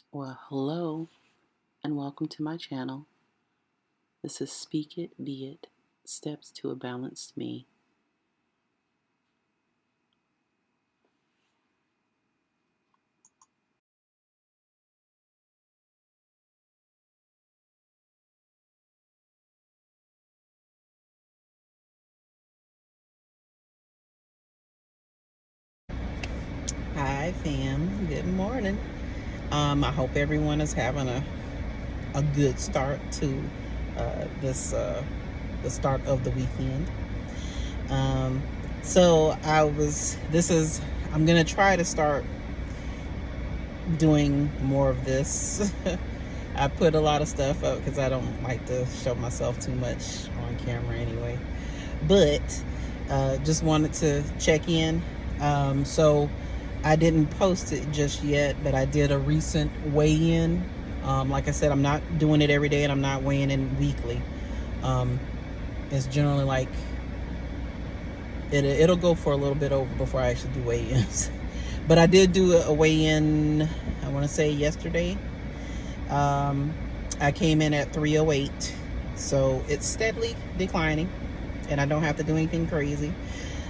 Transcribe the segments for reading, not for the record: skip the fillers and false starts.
Well, hello and welcome to my channel. This is Speak It, Be It, Steps to a Balanced Me. Hi, fam. Good morning. I hope everyone is having a good start to this the start of the weekend. Um, so I'm gonna try to start doing more of this. I put a lot of stuff up because I don't like to show myself too much on camera anyway. But just wanted to check in. So I didn't post it just yet, but I did a recent weigh-in. Like I said, I'm not doing it every day, and I'm not weighing in weekly. Um, it's generally like it'll go for a little bit over before I actually do weigh-ins. But I did do a weigh-in. I want to say yesterday. Um, I came in at 308, so it's steadily declining, and I don't have to do anything crazy.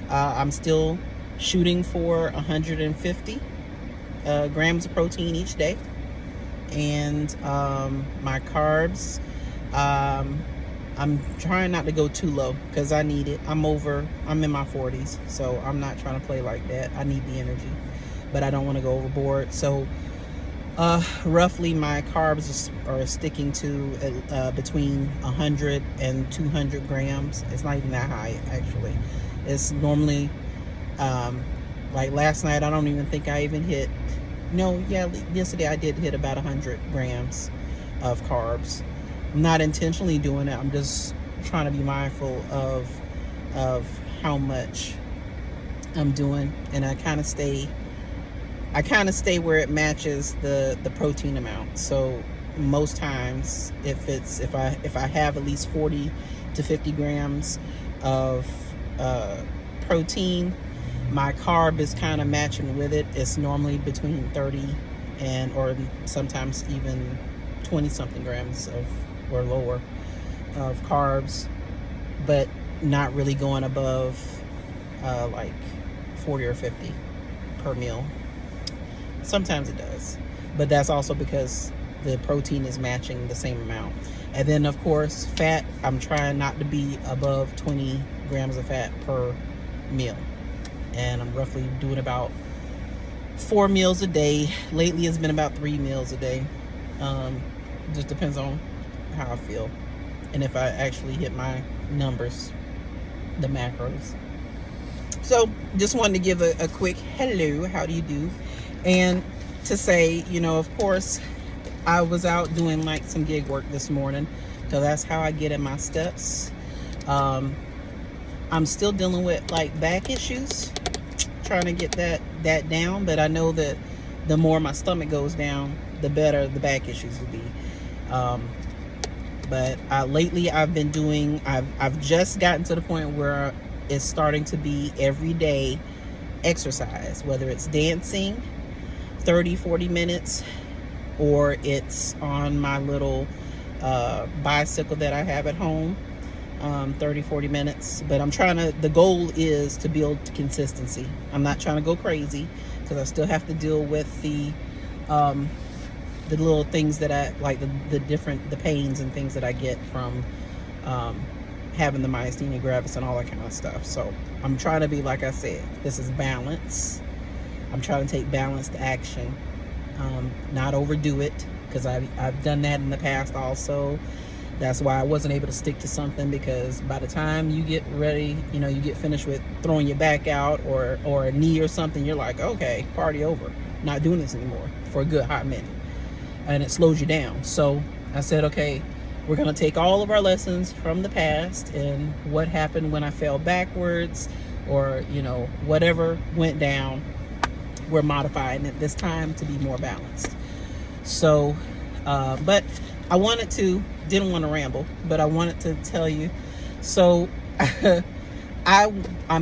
I'm still shooting for 150 grams of protein each day, and my carbs. Um, I'm trying not to go too low because I need it. I'm in my 40s, so I'm not trying to play like that. I need the energy, but I don't want to go overboard. So roughly my carbs are sticking to between 100 and 200 grams. It's not even that high, actually. It's normally, like last night, I don't even think I even hit, no, yeah, yesterday I did hit about 100 grams of carbs. I'm not intentionally doing it. I'm just trying to be mindful of how much I'm doing, and I kind of stay where it matches the protein amount. So most times, if I have at least 40 to 50 grams of protein, my carb is kind of matching with it. It's normally between 30 and or sometimes even 20 something grams of or lower of carbs, but not really going above like 40 or 50 per meal. Sometimes it does, but that's also because the protein is matching the same amount. And then, of course, fat, I'm trying not to be above 20 grams of fat per meal. And I'm roughly doing about 4 meals a day. Lately, it's been about 3 meals a day. Um, just depends on how I feel and if I actually hit my numbers, the macros. So just wanted to give a quick hello, how do you do? And to say, of course, I was out doing like some gig work this morning, so that's how I get in my steps. Um, I'm still dealing with like back issues, trying to get that down, but I know that the more my stomach goes down, the better the back issues will be. Um, but lately I've just gotten to the point where it's starting to be everyday exercise, whether it's dancing 30-40 minutes or it's on my little bicycle that I have at home, 30-40 minutes. But the goal is to build consistency. I'm not trying to go crazy because I still have to deal with um, the little things that I like, the pains and things that I get from um, having the myasthenia gravis and all that kind of stuff. So I'm trying to be, like I said, this is balance. I'm trying to take balanced action, not overdo it, because I've done that in the past also. That's why I wasn't able to stick to something, because by the time you get ready, you get finished with throwing your back out or a knee or something, you're like, okay, party over. Not doing this anymore for a good hot minute. And it slows you down. So I said, okay, we're going to take all of our lessons from the past and what happened when I fell backwards or, whatever went down. We're modifying it this time to be more balanced. So, but didn't want to ramble, but I wanted to tell you. So, I'm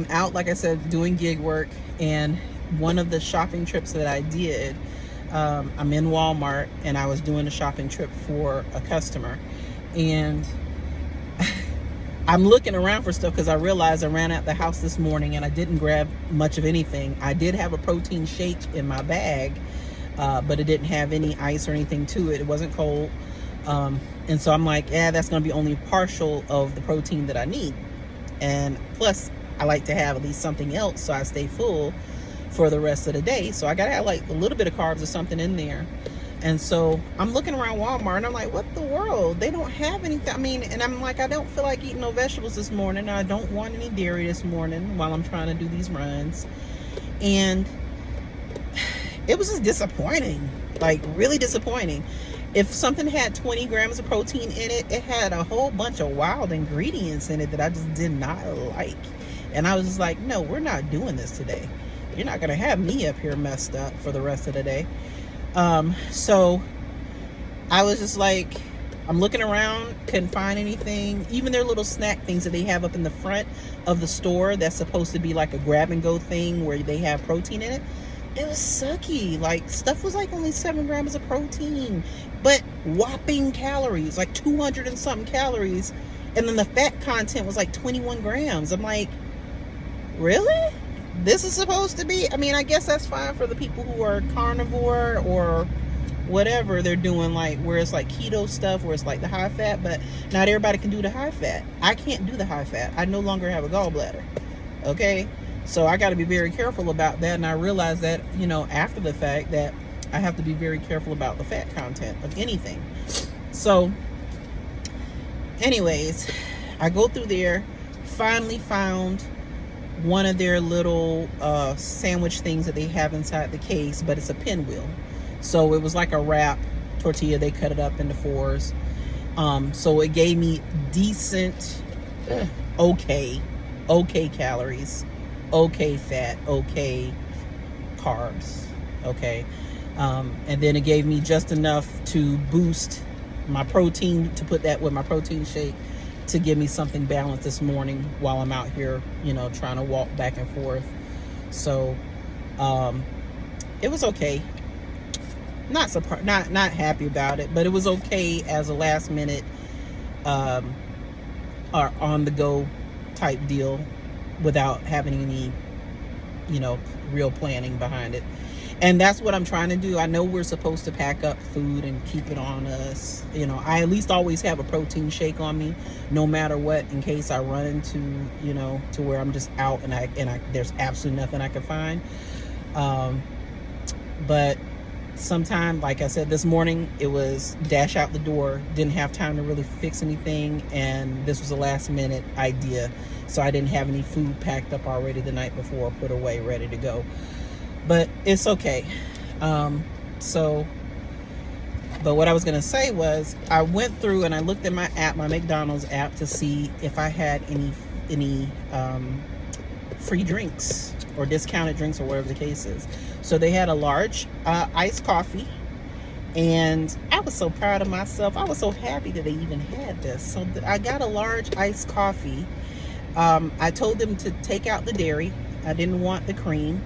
out, like I said, doing gig work, and one of the shopping trips that I did, I'm in Walmart and I was doing a shopping trip for a customer, and I'm looking around for stuff because I realized I ran out the house this morning and I didn't grab much of anything. I did have a protein shake in my bag, but it didn't have any ice or anything to it. It wasn't cold. And so I'm like, yeah, that's going to be only partial of the protein that I need. And plus, I like to have at least something else so I stay full for the rest of the day. So I got to have like a little bit of carbs or something in there. And so I'm looking around Walmart and I'm like, what the world? They don't have anything. I mean, and I'm like, I don't feel like eating no vegetables this morning. I don't want any dairy this morning while I'm trying to do these runs. And it was just disappointing, like really disappointing. If something had 20 grams of protein in it, it had a whole bunch of wild ingredients in it that I just did not like. And I was just like, no, we're not doing this today. You're not going to have me up here messed up for the rest of the day. So I was just like, I'm looking around, couldn't find anything. Even their little snack things that they have up in the front of the store that's supposed to be like a grab and go thing where they have protein in it, it was sucky. Like, stuff was like only 7 grams of protein, but whopping calories, like 200 and something calories. And then the fat content was like 21 grams. I'm like, really? This is supposed to be? I mean, I guess that's fine for the people who are carnivore or whatever they're doing, like where it's like keto stuff, where it's like the high fat, but not everybody can do the high fat. I can't do the high fat. I no longer have a gallbladder. Okay? So I got to be very careful about that. And I realized that, after the fact, that I have to be very careful about the fat content of anything. So anyways, I go through there, finally found one of their little sandwich things that they have inside the case, but it's a pinwheel. So it was like a wrap tortilla. They cut it up into fours. So it gave me decent, okay calories, okay fat, okay carbs, okay. And then it gave me just enough to boost my protein, to put that with my protein shake, to give me something balanced this morning while I'm out here, trying to walk back and forth. So it was okay. Not happy about it, but it was okay as a last minute or on the go type deal without having any real planning behind it. And that's what I'm trying to do. I know we're supposed to pack up food and keep it on us. I at least always have a protein shake on me, no matter what, in case I run into, to where I'm just out and I there's absolutely nothing I can find. But sometime, like I said, this morning, it was dash out the door. Didn't have time to really fix anything, and this was a last minute idea. So I didn't have any food packed up already the night before, put away, ready to go. But it's okay. But what I was going to say was, I went through and I looked at my app, my McDonald's app, to see if I had any free drinks or discounted drinks or whatever the case is. So they had a large iced coffee, and I was so proud of myself. I was so happy that they even had this. So I got a large iced coffee. I told them to take out the dairy. I didn't want the cream.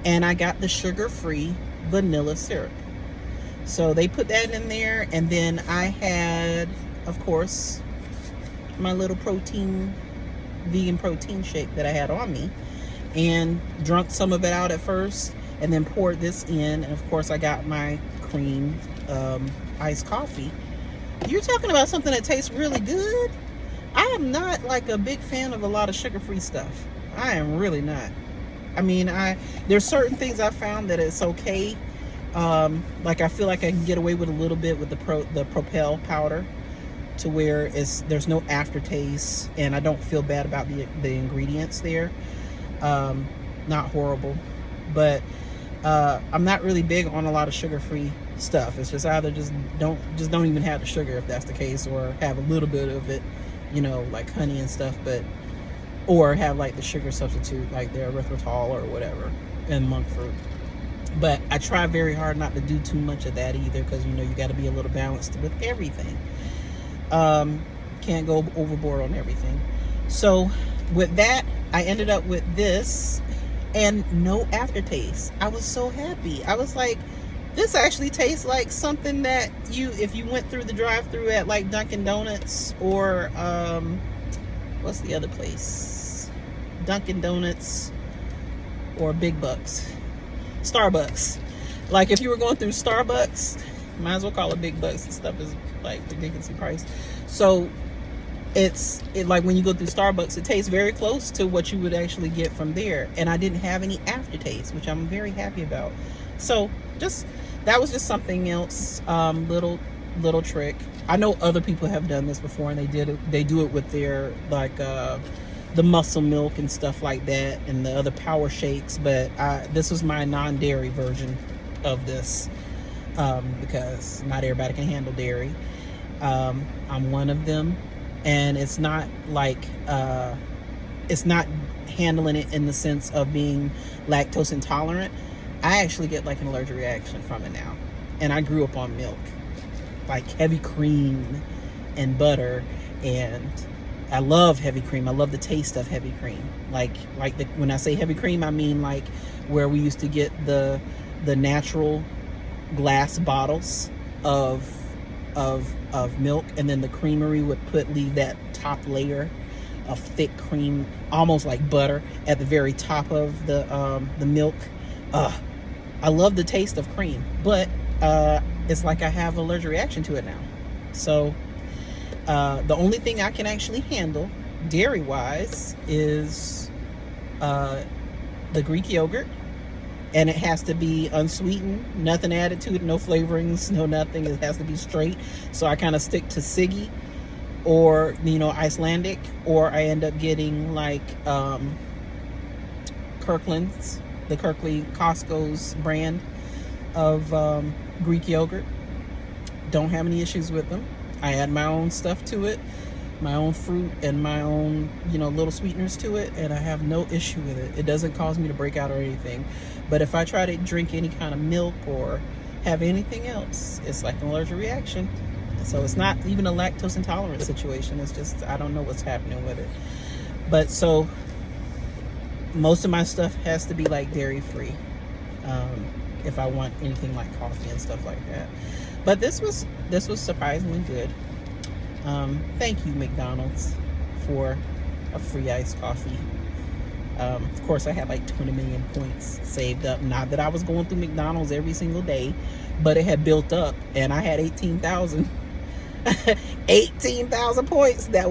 And I got the sugar-free vanilla syrup. So they put that in there. And then I had, of course, my little vegan protein shake that I had on me. And drunk some of it out at first. And then poured this in. And, of course, I got my cream iced coffee. You're talking about something that tastes really good? I am not like a big fan of a lot of sugar-free stuff. I am really not. I mean, there's certain things I found that it's okay. Like I feel like I can get away with a little bit with the Propel powder, to where there's no aftertaste, and I don't feel bad about the ingredients there. Not horrible, but I'm not really big on a lot of sugar-free stuff. It's just either just don't even have the sugar if that's the case, or have a little bit of it, like honey and stuff, or have like the sugar substitute, like the erythritol or whatever, and monk fruit. But I try very hard not to do too much of that either, because you got to be a little balanced with everything. Can't go overboard on everything. So with that, I ended up with this, and no aftertaste. I was so happy. I was like, This actually tastes like something that if you went through the drive-through at like Dunkin' Donuts or what's the other place? Dunkin' Donuts or Big Bucks, Starbucks. Like if you were going through Starbucks, might as well call it Big Bucks. This stuff is like ridiculously priced. So it like when you go through Starbucks, it tastes very close to what you would actually get from there. And I didn't have any aftertaste, which I'm very happy about. So just that was just something else, little trick. I know other people have done this before, and they do it with their like the muscle milk and stuff like that, and the other power shakes. But this was my non-dairy version of this, because not everybody can handle dairy. I'm one of them, and it's not like it's not handling it in the sense of being lactose intolerant. I actually get like an allergic reaction from it now, and I grew up on milk, like heavy cream and butter, and I love heavy cream. I love the taste of heavy cream. When I say heavy cream, I mean like where we used to get the natural glass bottles of milk, and then the creamery would leave that top layer of thick cream, almost like butter, at the very top of the milk. I love the taste of cream, but it's like I have an allergic reaction to it now. So the only thing I can actually handle dairy wise is the Greek yogurt, and it has to be unsweetened, nothing added to it, no flavorings, no nothing. It has to be straight. So I kind of stick to Siggy or Icelandic, or I end up getting like Kirkland's, the Costco's brand of Greek yogurt. Don't have any issues with them. I add my own stuff to it, my own fruit and my own little sweeteners to it, and I have no issue with it. It doesn't cause me to break out or anything. But if I try to drink any kind of milk or have anything else, it's like an allergic reaction. So it's not even a lactose intolerant situation. It's just I don't know what's happening with it. But so most of my stuff has to be like dairy free, if I want anything like coffee and stuff like that. But this was surprisingly good. Thank you, McDonald's, for a free iced coffee. Of course, I had like 20 million points saved up. Not that I was going through McDonald's every single day, but it had built up, and I had 18,000 points that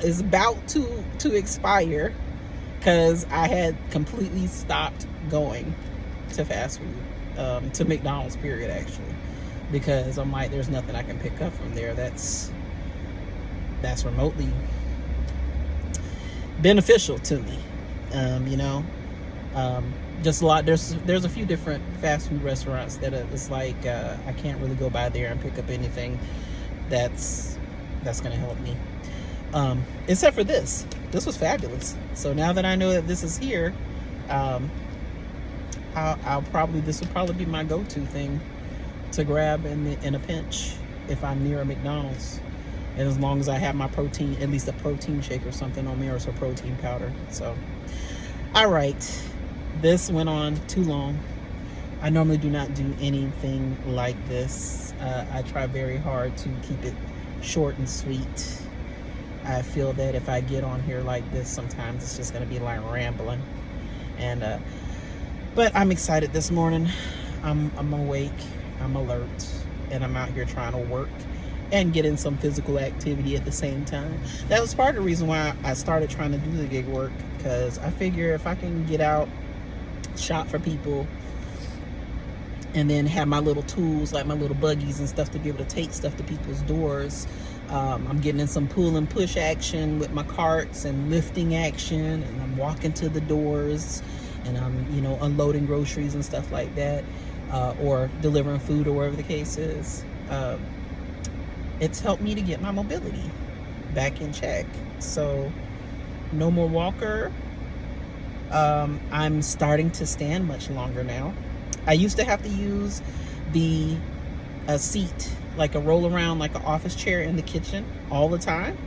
is about to expire, because I had completely stopped going to fast food, to McDonald's period, actually, because I'm like, there's nothing I can pick up from there that's remotely beneficial to me. Just a lot. There's a few different fast food restaurants that it's like I can't really go by there and pick up anything that's gonna help me, except for this. This was fabulous. So now that I know that this is here, this will probably be my go-to thing to grab in a pinch if I'm near a McDonald's. And as long as I have my protein, at least a protein shake or something on me, or some protein powder. So, all right, this went on too long. I normally do not do anything like this. I try very hard to keep it short and sweet. I feel that if I get on here like this, sometimes it's just going to be like rambling. And but I'm excited this morning. I'm awake, I'm alert, and I'm out here trying to work and get in some physical activity at the same time. That was part of the reason why I started trying to do the gig work, because I figure if I can get out, shop for people, and then have my little tools, like my little buggies and stuff, to be able to take stuff to people's doors. I'm getting in some pull and push action with my carts and lifting action, and I'm walking to the doors, and I'm unloading groceries and stuff like that, or delivering food, or whatever the case is. It's helped me to get my mobility back in check. So no more walker. I'm starting to stand much longer now. I used to have to use a seat, like a roll around, like an office chair in the kitchen all the time.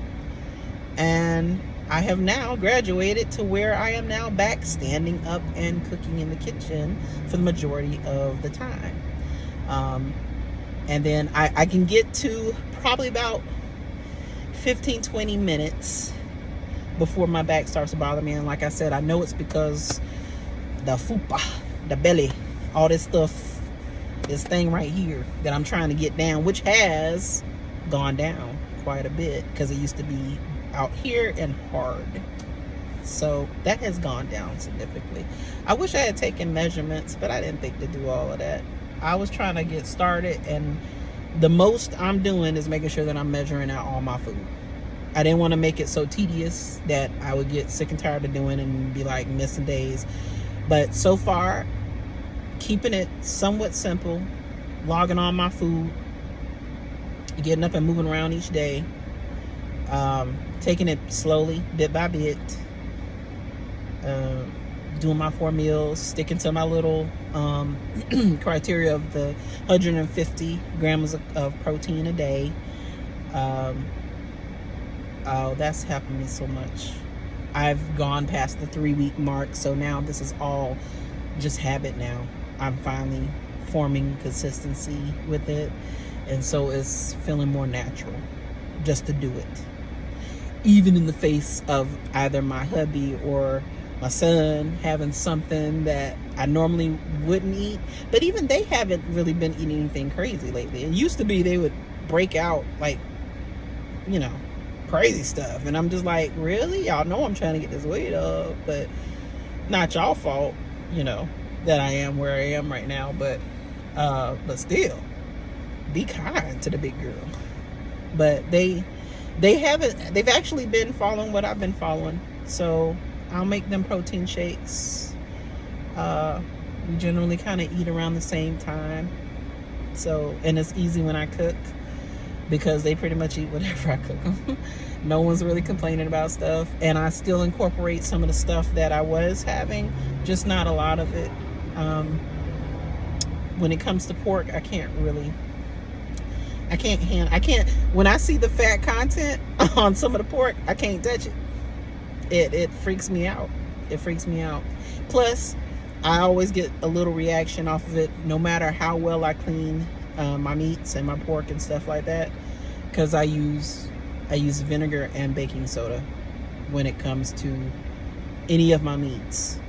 And I have now graduated to where I am now back standing up and cooking in the kitchen for the majority of the time. And then I can get to probably about 15-20 minutes before my back starts to bother me. And like I said, I know it's because the fupa, the belly, all this stuff, this thing right here that I'm trying to get down, which has gone down quite a bit because it used to be out here and hard. So that has gone down significantly. I wish I had taken measurements, but I didn't think to do all of that. I was trying to get started, and the most I'm doing is making sure that I'm measuring out all my food. I didn't want to make it so tedious that I would get sick and tired of doing and be like missing days. But so far, keeping it somewhat simple, logging on my food, getting up and moving around each day, taking it slowly, bit by bit, doing my 4 meals, sticking to my little criteria of the 150 grams of protein a day. Oh, that's helping me so much. I've gone past the 3-week mark, so now this is all just habit now. I'm finally forming consistency with it, and so it's feeling more natural just to do it. Even in the face of either my hubby or my son having something that I normally wouldn't eat. But even they haven't really been eating anything crazy lately. It used to be they would break out like, you know, crazy stuff. And I'm just like, really? Y'all know I'm trying to get this weight up, but not y'all fault, you know, that I am where I am right now. But still, be kind to the big girl. But they've actually been following what I've been following. So I'll make them protein shakes. We generally kind of eat around the same time. So, and it's easy when I cook because they pretty much eat whatever I cook them. No one's really complaining about stuff. And I still incorporate some of the stuff that I was having, just not a lot of it. When it comes to pork, I can't, when I see the fat content on some of the pork, I can't touch it. It freaks me out. It freaks me out. Plus, I always get a little reaction off of it, no matter how well I clean my meats and my pork and stuff like that, because I use vinegar and baking soda when it comes to any of my meats.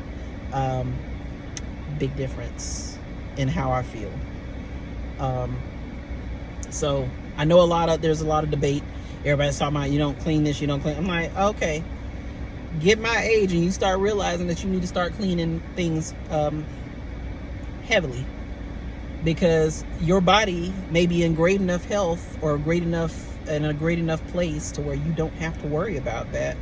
Big difference in how I feel. So I know there's a lot of debate. Everybody's talking about you don't clean this, you don't clean. I'm like, okay, get my age and you start realizing that you need to start cleaning things heavily, because your body may be in great enough health or in a great enough place to where you don't have to worry about that,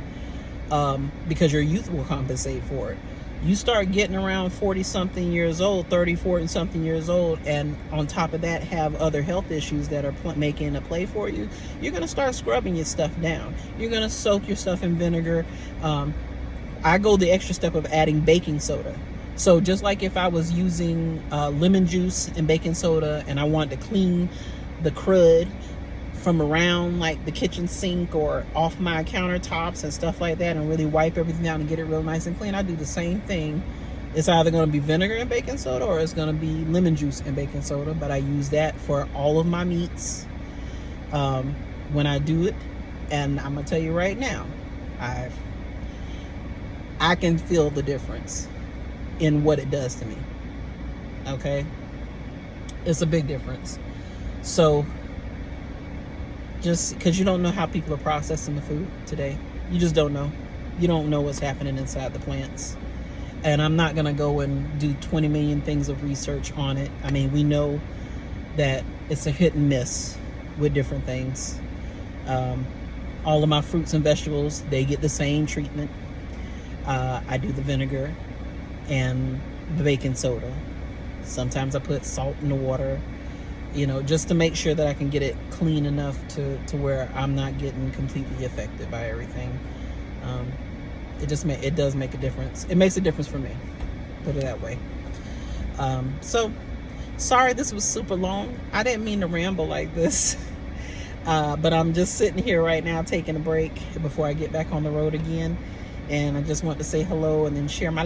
because your youth will compensate for it. You start getting around 40-something years old, 30, 40-something years old, and on top of that have other health issues that are making a play for you, you're going to start scrubbing your stuff down. You're going to soak your stuff in vinegar. I go the extra step of adding baking soda. So just like if I was using lemon juice and baking soda and I wanted to clean the crud from around like the kitchen sink or off my countertops and stuff like that and really wipe everything out and get it real nice and clean, I do the same thing. It's either going to be vinegar and baking soda or it's going to be lemon juice and baking soda, but I use that for all of my meats when I do it. And I'm going to tell you right now, I can feel the difference in what it does to me. Okay? It's a big difference. So just because you don't know how people are processing the food today. You just don't know. You don't know what's happening inside the plants. And I'm not going to go and do 20 million things of research on it. I mean, we know that it's a hit and miss with different things. All of my fruits and vegetables, they get the same treatment. I do the vinegar and the baking soda. Sometimes I put salt in the water, just to make sure that I can get it clean enough to where I'm not getting completely affected by everything. It does make a difference. It makes a difference for me, put it that way. So sorry this was super long. I didn't mean to ramble like this. But I'm just sitting here right now taking a break before I get back on the road again. And I just want to say hello and then share my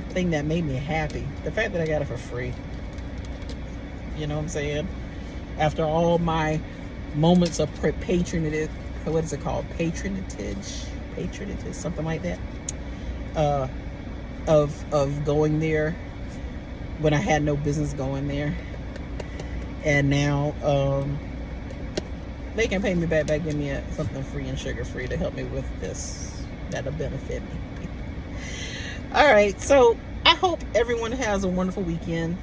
thing that made me happy. The fact that I got it for free. You know what I'm saying? After all my moments of patronage, what is it called? Patronage, something like that. Uh, of going there when I had no business going there, and now they can pay me back by giving me something free and sugar free to help me with this. That'll benefit me. All right, so I hope everyone has a wonderful weekend.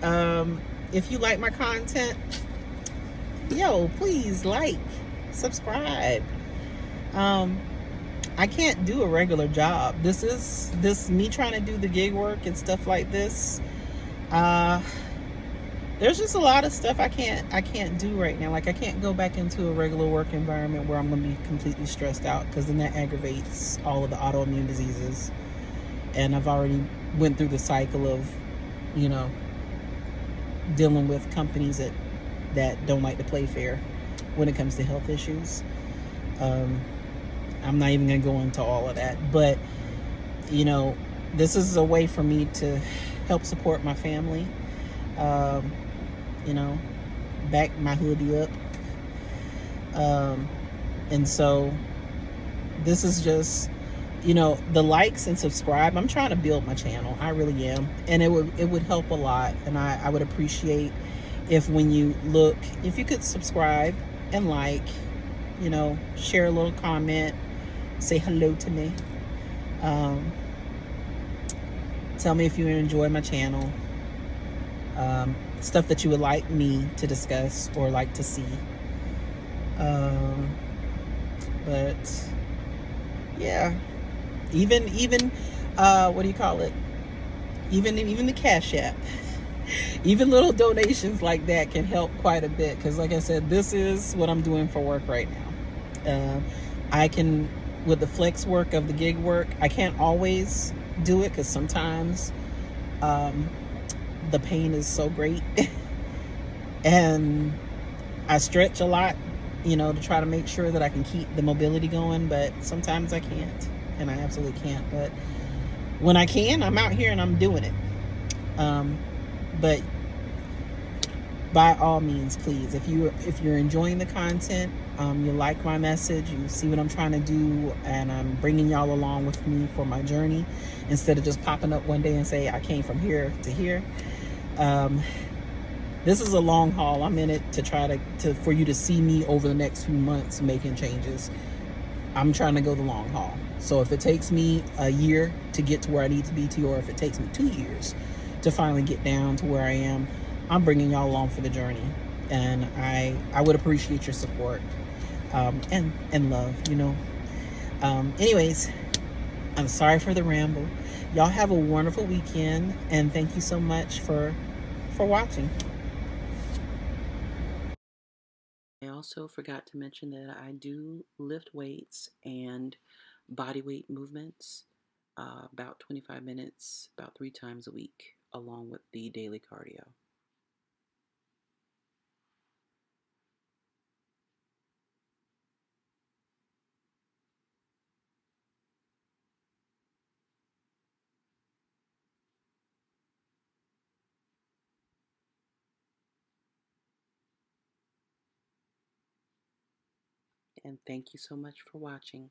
If you like my content, yo, please like, subscribe. Um, I can't do a regular job. This me trying to do the gig work and stuff like this. Uh, there's just a lot of stuff I can't do right now. Like I can't go back into a regular work environment where I'm gonna be completely stressed out because then that aggravates all of the autoimmune diseases. And I've already went through the cycle of, you know, dealing with companies that don't like to play fair when it comes to health issues. Um, I'm not even gonna go into all of that, but you know, this is a way for me to help support my family. Um, you know, back my hoodie up. Um, and so this is just, you know, the likes and subscribe. I'm trying to build my channel. I really am. And it would help a lot. And I would appreciate if when you look, if you could subscribe and like, you know, share a little comment, say hello to me. Um, tell me if you enjoy my channel. Stuff that you would like me to discuss or like to see. Um, but yeah, even what do you call it? Even the Cash App, even little donations like that can help quite a bit. Because like I said, this is what I'm doing for work right now. I can, with the flex work of the gig work, I can't always do it because sometimes um, the pain is so great and I stretch a lot, you know, to try to make sure that I can keep the mobility going, but sometimes I can't, and I absolutely can't. But when I can, I'm out here and I'm doing it. But by all means, please, if you're enjoying the content, you like my message, you see what I'm trying to do, and I'm bringing y'all along with me for my journey, instead of just popping up one day and say I came from here to here. Um, this is a long haul. I'm in it to try to for you to see me over the next few months making changes. I'm trying to go the long haul. So if it takes me a year to get to where I need to be to, or if it takes me 2 years to finally get down to where I am, I'm bringing y'all along for the journey. And I would appreciate your support, and love, you know. Anyways, I'm sorry for the ramble. Y'all have a wonderful weekend, and thank you so much for watching. I also forgot to mention that I do lift weights and body weight movements about 25 minutes, about 3 times a week, along with the daily cardio. And thank you so much for watching.